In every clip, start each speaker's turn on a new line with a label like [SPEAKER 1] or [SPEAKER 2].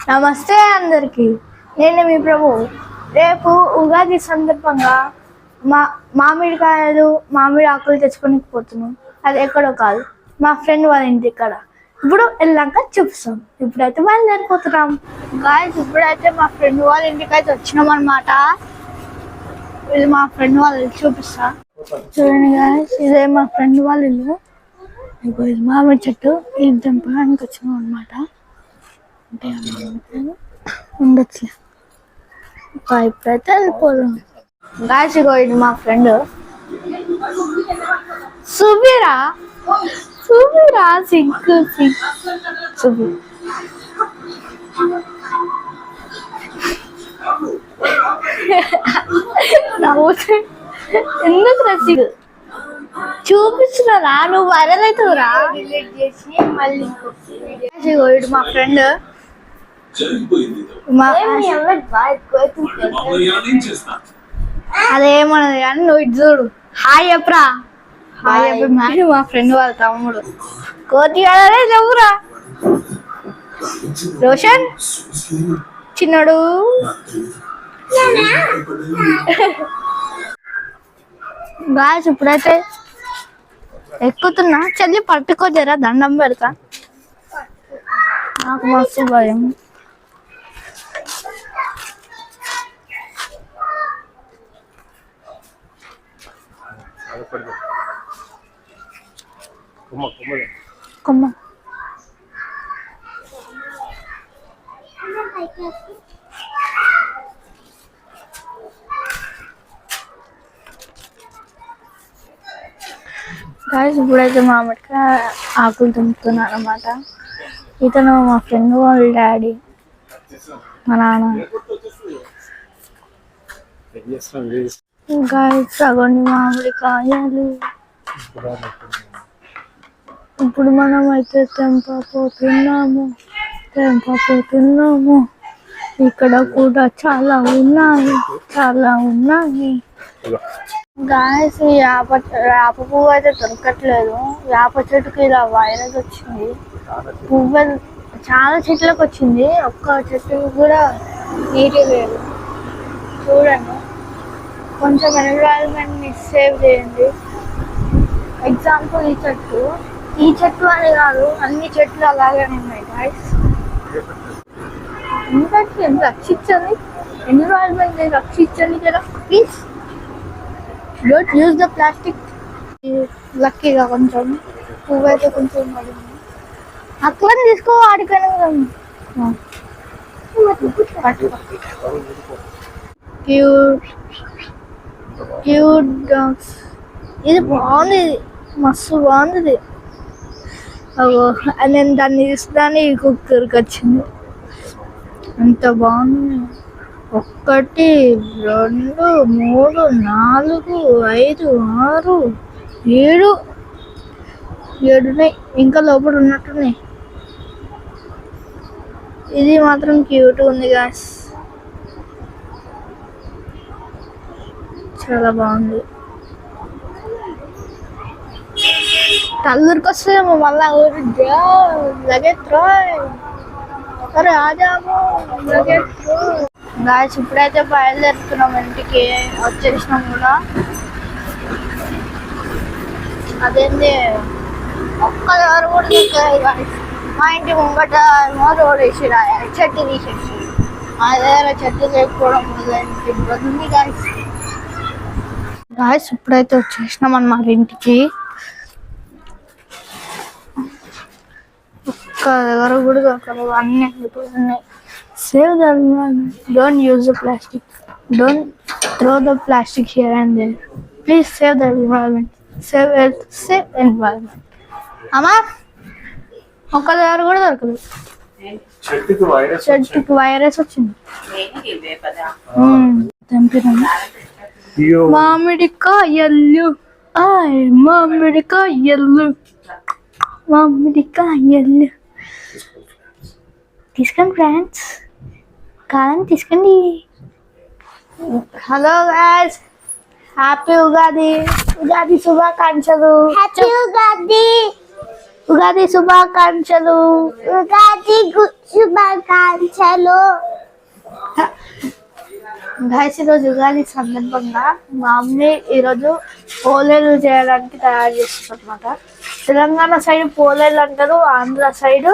[SPEAKER 1] నమస్తే అందరికి. నేను మీ ప్రభు. రేపు ఉగాది సందర్భంగా మామిడి ఆకులు తెచ్చుకొని పోతున్నాం. అది ఎక్కడో కాదు, మా ఫ్రెండ్ వాళ్ళ ఇంటి ఇక్కడ. ఇప్పుడు వెళ్ళాక చూపిస్తాం. ఇప్పుడైతే బయలుదేరిపోతున్నాం గాయస్. ఇప్పుడైతే మా ఫ్రెండ్ వాళ్ళ ఇంటికి అయితే వచ్చినాం అనమాట. ఇది మా ఫ్రెండ్ వాళ్ళ ఇల్లు, చూపిస్తా చూడండి గాయస్. ఇదే మా ఫ్రెండ్ వాళ్ళ ఇల్లు. ఇది మామిడి చెట్టు, ఇది తెంపడానికి వచ్చినాం అనమాట. ఉండొచ్చు. ఇప్పుడైతే వెళ్ళిపోదాం గాయస్. ఇగో ఇది మా ఫ్రెండ్ సుబీరా. సిగ్గు సుబి. ఎందుకు రసిగు చూపిస్తున్నారా? నువ్వు వైరల్ అవుతావురా. మళ్ళీ ఇటు మా ఫ్రెండ్ అదేమన్నది కానీ నువ్వు ఇటు చూడు. హాయ్ చెప్పరా. హాయ్ చెప్పి మా ఫ్రెండ్ వాళ్ళ తమ్ముడు కోతి చెప్పురా. రోషన్ చిన్నడు. గాయస్ ఇప్పుడైతే ఎక్కుతున్నా. చెల్లి పట్టుకోజరా, దండం పెడతా. నాకు మస్తు భయం. కొమ్మ గాయస్ ఇప్పుడైతే మామిడికాయ ఆకులు తుంపుతున్నారు అన్నమాట. ఇతను మా ఫ్రెండ్ వాళ్ళ డాడీ, మా నాన్న. గాయస్ అగోండి మామిడికాయలు. ఇప్పుడు మనం అయితే తెంపపోతున్నాము. ఇక్కడ కూడా చాలా ఉన్నాయి. గాయస్ ఈ వేప పువ్వు అయితే దొరకట్లేదు. వేప చెట్టుకి ఇలా వైరస్ వచ్చింది. పువ్వు చాలా చెట్లకు వచ్చింది, ఒక్క చెట్టుకు కూడా నీటి లేదు. చూడండి, కొంచెం ఎన్విరాన్మెంట్ ని సేవ్ చేయండి. ఎగ్జాంపుల్ ఈ చెట్టు అని కాదు, అన్ని చెట్లు అలాగే ఉన్నాయి గాయస్. ఎందుకంటే రక్షించండి, ఎన్విరాన్మెంట్ ని రక్షించండి కదా please. Don't use the plastic. లక్కీగా కొంచెం పువ్వు అయితే కొంచెం పడింది. అక్కలని తీసుకో, ఆడికైనా క్యూట్ డాగ్స్. ఇది బాగుంది, మస్తు బాగుంది. నేను దాన్ని తీస్తాను, ఈ కుక్కర్కి వచ్చింది. ఎంత బాగుంది. 1 2 3 4 5 6 7 ఉన్నాయి. ఇంకా లోపల ఉన్నట్టున్నాయి. ఇది మాత్రం క్యూట్ ఉంది గాయస్, చాలా బాగుంది. తల్లూరికి వస్తేమో మళ్ళా ఊరి గాయస్ ఇప్పుడైతే బయలుదేరుతున్నాం ఇంటికి. వచ్చేసినాం కూడా. అదేంటి ఒక్కదారు కూడా గాయస్. మా ఇంటి ముంగట రోడ్ వేసి చెట్టు తీసేసి మా దగ్గర చెట్టు లేకపోవడం ఇబ్బంది ఉంది గాయస్. ఇప్పుడైతే వచ్చేసినాం అన్నమాట ఇంటికి. ఒక్క దగ్గర కూడా దొరకలేదు, అన్ని అయిపోతున్నాయి. Save the environment. Don't use the plastic. Don't throw the plastic here and there. Please save the environment. Save health, save environment. అమ్మా ఒక్క దగ్గర కూడా దొరకలేదు. చెట్టుకి వైరస్ వచ్చింది. తెంపినాము మామిడికాయలు. మామిడికాయలు తీసుకోండి ఫ్రెండ్స్, కావాలని తీసుకోండి. Hello guys, happy Ugadi. Ugadi శుభాకాంక్షలు. హ్యాపీ ఉగాది. ఉగాది శుభాకాంక్షలు.
[SPEAKER 2] శుభాకాంక్షలు.
[SPEAKER 1] గైస్ ఈరోజు ఉగాది సందర్భంగా మా మమ్మీ ఈరోజు పోలేలు చేయడానికి తయారు చేస్తుంది అనమాట. తెలంగాణ సైడ్ పోలేలు అంటారు, ఆంధ్ర సైడ్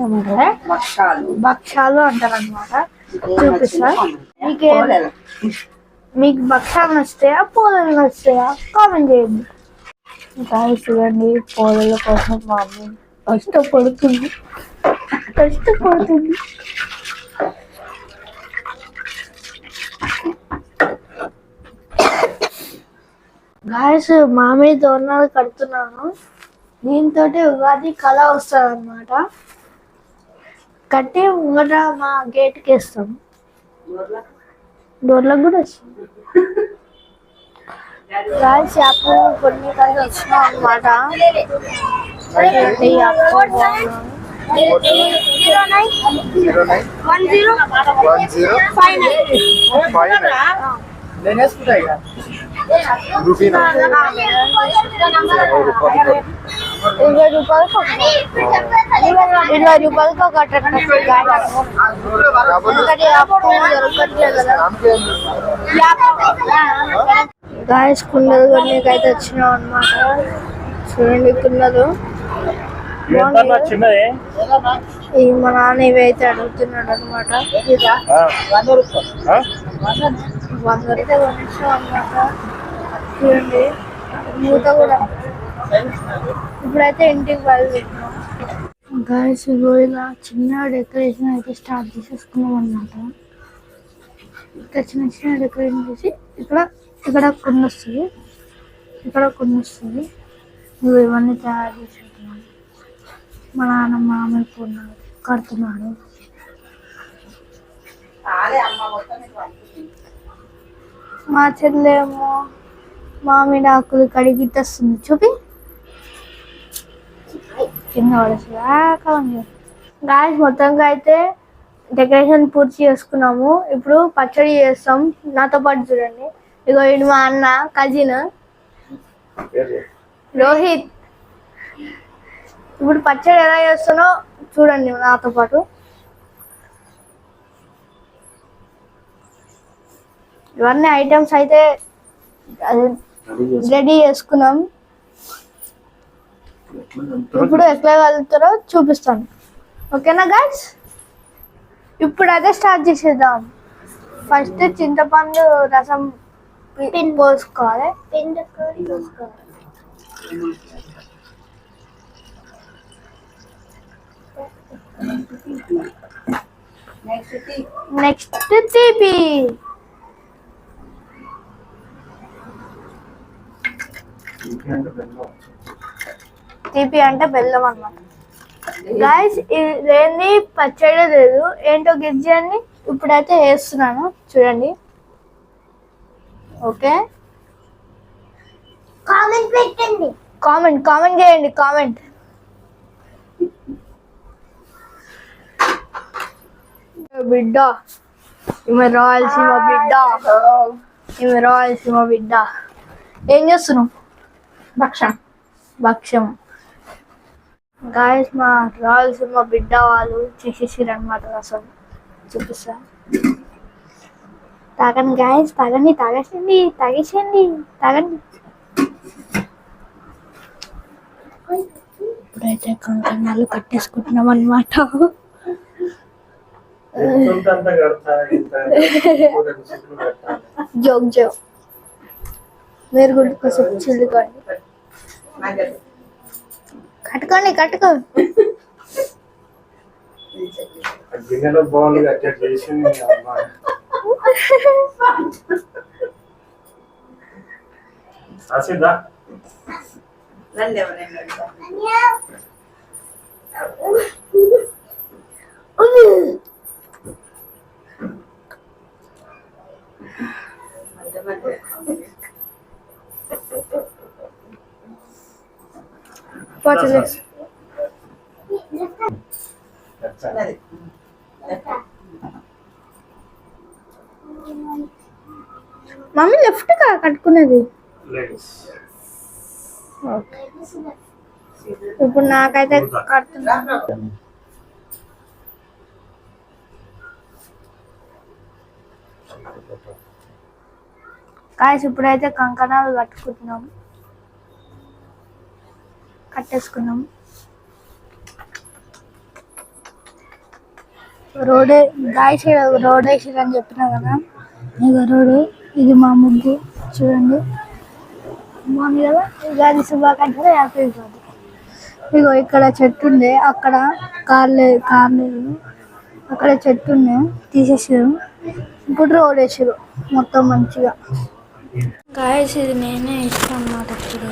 [SPEAKER 1] ఏమంటారు భక్షాలు అంటారు అనమాట. చూపిస్తా. మీకు భక్షాలు నచ్చుతాయా పోలేలు నచ్చుతాయా కామెంట్ చేయండి. గాయస్ చూడండి, పోలేల కోసం మా మమ్మీ కష్టపడుతుంది. గాయస్ మామిడి తోరణాలు కడుతున్నాను. దీంతో ఉగాది కళ వస్తుంది అన్నమాట. కట్టి ముంగట మా గేట్కి వేస్తాం. డోర్లకు కూడా వస్తాం. గాయస్ అప్పు కొన్ని కలిసి వచ్చినాం అన్నమాట. ₹20 ఒకటి గాయస్ కుండలు కొన్నికైతే వచ్చినాం అన్నమాట. చూడండి కుండలు ఈ మా నాన్న ఇవి అయితే అడుగుతున్నాడు అనమాట. 100 అయితే కొనిచ్చాం అన్నమాట. చూడండి మూత కూడా. ఇప్పుడైతే ఇంటికి బయలుదేరుతున్నాం. గాయస్ ఇలా చిన్న డెకరేషన్ అయితే స్టార్ట్ చేసేసుకున్నాం అన్నమాట. ఇక్కడ చిన్న డెకరేషన్ చేసి ఇక్కడ కొన్ని వస్తుంది, ఇక్కడ కొన్ని వస్తుంది. నువ్వు ఇవన్నీ తయారు చేసుకుంటున్నాను. మా నాన్న మామయ్య కొన్నాడు, కడుతున్నాడు. మా చెల్లెమో మామిడి ఆకులు కడిగి తెస్తుంది. చూపి కింద పడేస్తుంది. గాయస్ మొత్తంగా అయితే డెకరేషన్ పూర్తి చేసుకున్నాము. ఇప్పుడు పచ్చడి చేస్తాం. నాతో పాటు చూడండి, ఇగో ఇది మా అన్న కజిన్ రోహిత్. ఇప్పుడు పచ్చడి ఎలా చేస్తానో చూడండి నాతో పాటు. ఇవన్నీ ఐటమ్స్ అయితే రెడీ చేసుకున్నాం. ఇప్పుడు ఎట్లా కలుగుతారో చూపిస్తాను. ఓకేనా గైస్? ఇప్పుడు అదే స్టార్ట్ చేసేద్దాం. ఫస్ట్ చింతపండు రసం పోసుకోవాలి. నెక్స్ట్ తీపి. తీపి అంటే బెల్లం అన్నమాట. గాయస్ ఇదేంది పచ్చడి లేదు, ఏంటో గెస్ చేయండి. ఇప్పుడైతే వేస్తున్నాను చూడండి. ఓకే,
[SPEAKER 2] కామెంట్ పెట్టండి.
[SPEAKER 1] కామెంట్ చేయండి. కామెంట్ బిడ్డ, ఈమె రాయలసీమ బిడ్డ. ఏం చేస్తున్నావు? భక్ష్యం. గాయస్ మా రాయలసీమ బిడ్డ వాళ్ళు చేసేసారు అనమాట. రసం చూపిస్తా. తాగండి గాయస్, తాగేసేయండి. ఇప్పుడైతే కంకణాలు కట్టేసుకుంటున్నాం అన్నమాట. జోక్ మీరు కూడా కొంచెం చిల్లుకోండి. కట్టుకో.
[SPEAKER 3] గిన్నెలో బాగుంది చేసి ఆసిద్దా రండి.
[SPEAKER 1] మమ్మీ లెఫ్ట్ గా కట్టుకునేది. ఇప్పుడు నాకైతే కడుతున్నా. గాయస్ ఇప్పుడైతే కంకణాలు కట్టేసుకున్నాం. రోడ్ గాయస్ రోడ్ వేసిరని చెప్పినా కదా, ఇక రోడ్డు ఇది మా ముగ్గు చూడండి. బాగుంది కదా, ఉగాది శుభాకాంక్షలు, హ్యాపీ ఉగాది. ఇగో ఇక్కడ చెట్టు ఉండే, అక్కడ కార్లేదు, అక్కడ చెట్టు ఉండే తీసేసారు. ఇప్పుడు రోడ్ వేసారు మొత్తం మంచిగా. గాయస్ ఇది నేనే ఇస్తాను అన్నమాట. ఇప్పుడు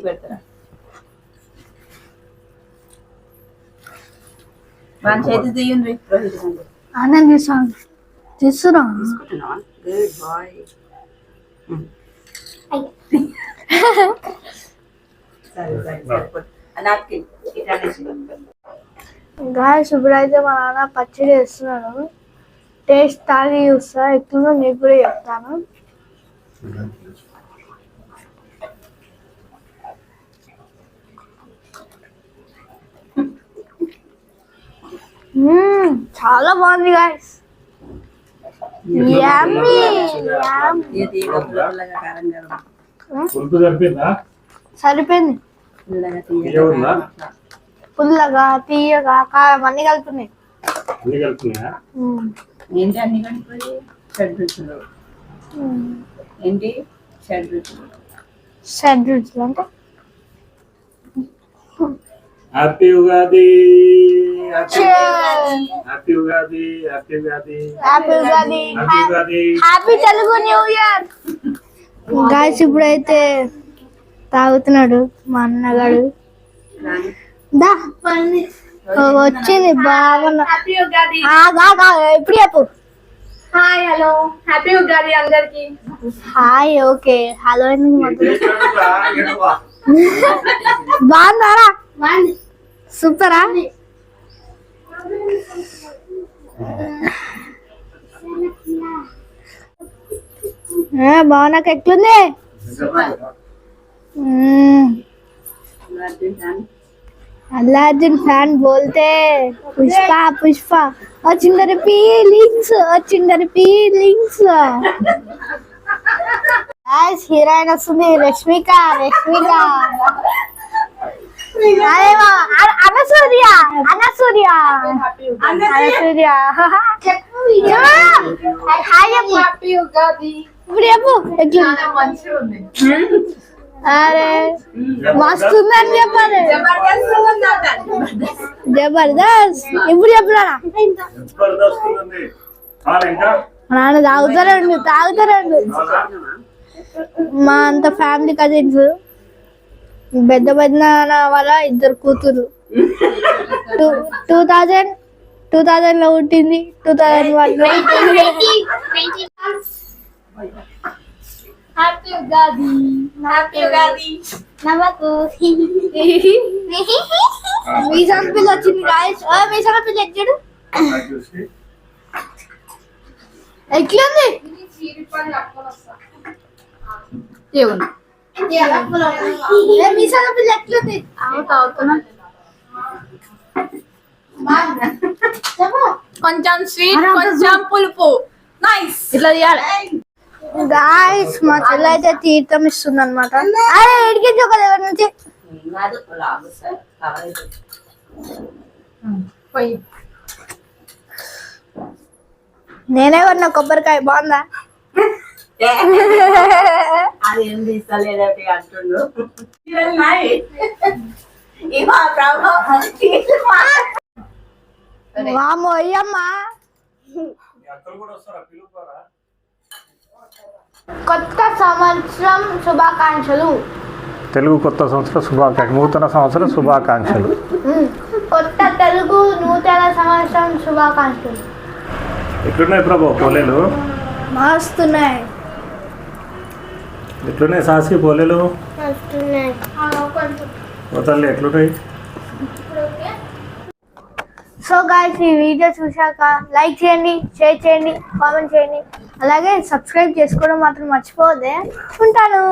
[SPEAKER 4] పెడతారా మన చేతి తీయండి రోహిత్
[SPEAKER 1] ఆనంద్ తీసుకురా.
[SPEAKER 4] తీసుకుంటున్నావా? Good bye.
[SPEAKER 1] గాయస్ ఇప్పుడైతే మా నాన్న పచ్చడి వేస్తున్నాను. టేస్ట్ తాగి చూస్తా, ఎట్లుందో మీకు కూడా చెప్తాను. చాలా బాగుంది గాయస్. సరిపోయింది. పుల్లగా తీయగా కారం అన్ని కలుపున్నాయి.
[SPEAKER 4] ఏంటి అన్ని కలిపి షడ్రుచులు? ఏంటి షడ్రుచులు?
[SPEAKER 1] షడ్రుచులు అంటే
[SPEAKER 3] happy Ugadi, happy Ugadi, happy Ugadi,
[SPEAKER 1] happy Ugadi,
[SPEAKER 3] happy Ugadi,
[SPEAKER 1] happy Telugu new year. Guys ఇప్పుడైతే తాగుతున్నాడు మా అన్నగాడు. దా వచ్చింది బాగున్నా. ఇప్పుడు చెప్పు.
[SPEAKER 5] హాయ్ హలో హ్యాపీ ఉగాది అందరికి.
[SPEAKER 1] హాయ్ ఓకే హలో బాగున్నారా? సూపరా? బాగున్నాక ఎట్లుంది? अल्लाह अर्जुन फैन बोलते पुष्पा पुष्पा వచ్చిందరి ఫీలింగ్స్ గాయ్స్ హీరోయిన్ వస్తుంది రష్మిక అనసూర్య
[SPEAKER 5] హ్యాపీ ఉగాది.
[SPEAKER 1] ఇప్పుడు చెప్పు ఎట్లా
[SPEAKER 5] మంచిగా ఉంది.
[SPEAKER 1] అరే మస్తు ఉందని చెప్పాలి. జబర్దస్త్. ఇప్పుడు చెప్పురా. నాన్న తాగుతారండి. మా అంత ఫ్యామిలీ కజిన్స్, పెద్ద వాళ్ళ ఇద్దరు కూతురు. 2000 లో పుట్టింది, 2001 లో.
[SPEAKER 5] హ్యాపీ ఉగాది. హ్యాపీ ఉగాది.
[SPEAKER 1] నవ్వకు. మీ సంపిల్ వచ్చింది గాయస్. మీ సంపిల్ ఎట్లుంది? ఎట్లుంది? మీ సంపిల్ ఎట్లుంది?
[SPEAKER 5] కొంచెం స్వీట్ కొంచెం పులుపు. నైస్. ఇట్లా చేయాలి
[SPEAKER 1] గాయస్. మా చెల్లి అయితే తీర్థం ఇస్తుంది అనమాట. అరే ఎడికించి ఒక దగ్గర నుంచి నేనే కొన్నా కొబ్బరికాయ. బాగుందా?
[SPEAKER 4] అదేం తీస్తలేదటి అంటుండు.
[SPEAKER 1] వామో అయ్యమ్మా. కొత్త సంవత్సరం శుభాకాంక్షలు.
[SPEAKER 6] తెలుగు కొత్త సంవత్సర శుభాకాంక్షలు, నూతన సంవత్సర శుభాకాంక్షలు.
[SPEAKER 1] కొత్త తెలుగు నూతన సంవత్సరం శుభాకాంక్షలు.
[SPEAKER 3] ఎట్లున్నాయి ప్రభు పోలేలు?
[SPEAKER 1] మస్తున్నాయి.
[SPEAKER 3] ఎట్లున్నాయి సాసి పోలేలు?
[SPEAKER 2] వస్తున్నాయి.
[SPEAKER 3] పోతల్లి ఎట్లున్నాయి?
[SPEAKER 1] సో గాయ్స్, ఈ వీడియో చూశాక లైక్ చేయండి, షేర్ చేయండి, కామెంట్ చేయండి, అలాగే సబ్స్క్రైబ్ చేసుకోవడం మాత్రం మర్చిపోవద్దే. ఉంటాను.